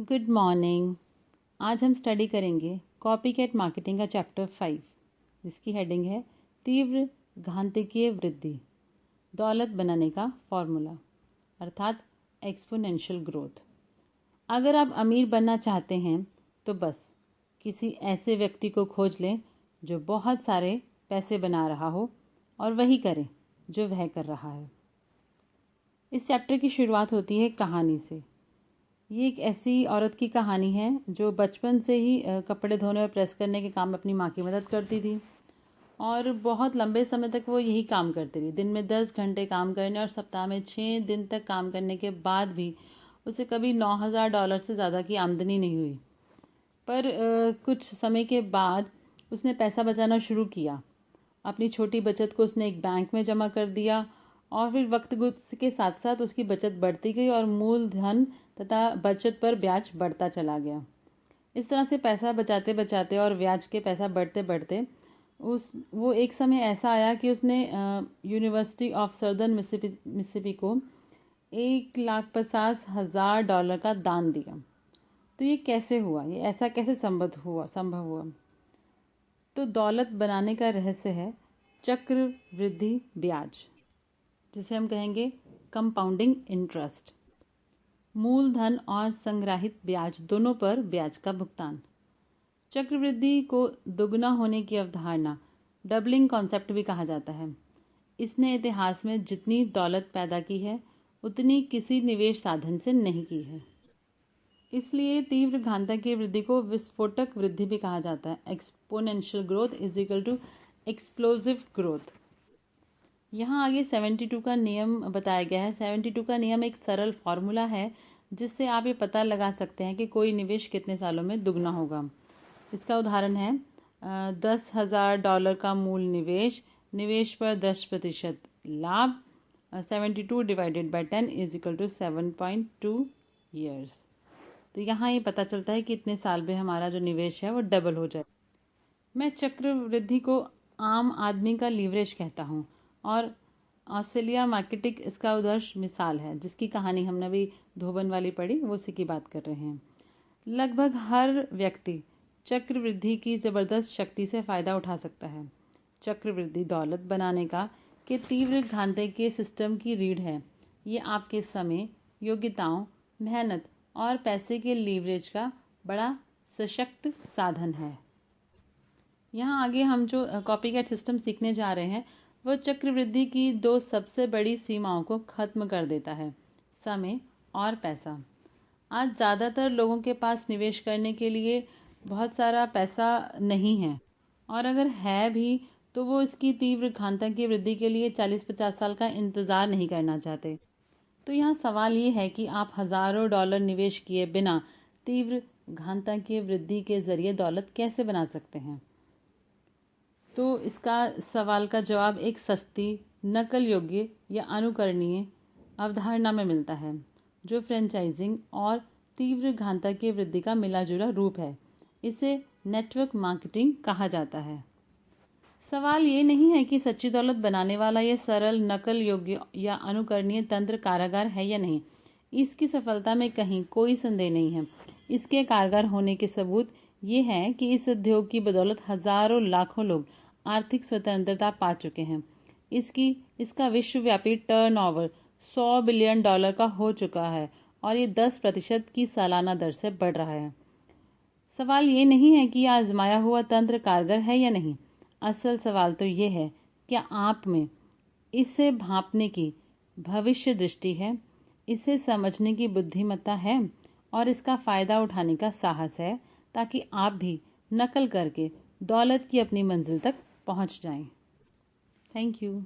Good morning. आज हम study करेंगे कॉपीकैट मार्केटिंग का चैप्टर 5, जिसकी हेडिंग है तीव्र घातांकीय वृद्धि, दौलत बनाने का फॉर्मूला, अर्थात एक्सपोनेंशियल ग्रोथ। अगर आप अमीर बनना चाहते हैं तो बस किसी ऐसे व्यक्ति को खोज लें जो बहुत सारे पैसे बना रहा हो और वही करें जो वह कर रहा है। इस चैप्टर की शुरुआत होती है कहानी से। ये एक ऐसी औरत की कहानी है जो बचपन से ही कपड़े धोने और प्रेस करने के काम में अपनी माँ की मदद करती थी और बहुत लंबे समय तक वो यही काम करती रही। दिन में 10 घंटे काम करने और सप्ताह में 6 दिन तक काम करने के बाद भी उसे कभी $9,000 से ज़्यादा की आमदनी नहीं हुई। पर कुछ समय के बाद उसने पैसा बचाना शुरू किया। अपनी छोटी बचत को उसने एक बैंक में जमा कर दिया और फिर वक्त के साथ साथ उसकी बचत बढ़ती गई और मूलधन तथा बचत पर ब्याज बढ़ता चला गया। इस तरह से पैसा बचाते बचाते और ब्याज के पैसा बढ़ते बढ़ते वो एक समय ऐसा आया कि उसने यूनिवर्सिटी ऑफ सदर्न मिसिसिपी को $1,50,000 का दान दिया। तो ये कैसे हुआ? ये ऐसा कैसे संभव हुआ? तो दौलत बनाने का रहस्य है चक्रवृद्धि ब्याज, जिसे हम कहेंगे कंपाउंडिंग इंटरेस्ट। मूलधन और संग्रहित ब्याज दोनों पर ब्याज का भुगतान। चक्रवृद्धि को दुगना होने की अवधारणा डबलिंग कॉन्सेप्ट भी कहा जाता है। इसने इतिहास में जितनी दौलत पैदा की है उतनी किसी निवेश साधन से नहीं की है। इसलिए तीव्र घातांकीय वृद्धि को विस्फोटक वृद्धि भी कहा जाता है। Exponential growth is equal to explosive growth. यहाँ आगे 72 का नियम बताया गया है। 72 का नियम एक सरल फॉर्मूला है जिससे आप ये पता लगा सकते हैं कि कोई निवेश कितने सालों में दुगना होगा। इसका उदाहरण है $10,000 का मूल निवेश पर 10% लाभ, 72 divided by 10 is equal to 7.2 years. तो यहाँ ये पता चलता है कि इतने साल में हमारा जो निवेश है वो डबल हो जाए। मैं चक्रवृद्धि को आम आदमी का लीवरेज कहता हूँ और ऑस्ट्रेलिया मार्केटिंग इसका उदर्श मिसाल है, जिसकी कहानी हमने अभी धोबन वाली पढ़ी, वो उसी की बात कर रहे हैं। लगभग हर व्यक्ति चक्रवृद्धि की ज़बरदस्त शक्ति से फ़ायदा उठा सकता है। चक्रवृद्धि दौलत बनाने का के तीव्र घातांकीय सिस्टम की रीढ़ है। ये आपके समय, योग्यताओं, मेहनत और पैसे के लीवरेज का बड़ा सशक्त साधन है। यहाँ आगे हम जो कॉपीकैट सिस्टम सीखने जा रहे हैं वो चक्रवृद्धि की दो सबसे बड़ी सीमाओं को खत्म कर देता है, समय और पैसा। आज ज़्यादातर लोगों के पास निवेश करने के लिए बहुत सारा पैसा नहीं है और अगर है भी तो वो इसकी तीव्र घातांकीय वृद्धि के लिए 40-50 साल का इंतज़ार नहीं करना चाहते। तो यहाँ सवाल ये है कि आप हज़ारों डॉलर निवेश किए बिना तीव्र घातांकीय वृद्धि के ज़रिए दौलत कैसे बना सकते हैं? तो इसका सवाल का जवाब एक सस्ती, नकल योग्य या अनुकरणीय अवधारणा में मिलता है, जो फ्रेंचाइजिंग और तीव्र घातांकीय वृद्धि का मिला-जुला रूप है। इसे नेटवर्क मार्केटिंग कहा जाता है। सवाल ये नहीं है कि सच्ची दौलत बनाने वाला यह सरल, नकल योग्य या अनुकरणीय तंत्र कारगर है या नहीं। इसकी सफलता में कहीं कोई संदेह नहीं है। इसके कारगर होने के सबूत ये हैं कि इस उद्योग की बदौलत हजारों लाखों लोग आर्थिक स्वतंत्रता पा चुके हैं। इसका विश्वव्यापी टर्नओवर $100 बिलियन का हो चुका है और ये 10% की सालाना दर से बढ़ रहा है। सवाल ये नहीं है कि यह आजमाया हुआ तंत्र कारगर है या नहीं। असल सवाल तो ये है, क्या आप में इसे भांपने की भविष्य दृष्टि है, इसे समझने की बुद्धिमत्ता है और इसका फ़ायदा उठाने का साहस है, ताकि आप भी नकल करके दौलत की अपनी मंजिल तक पहुंच जाएं। Thank you.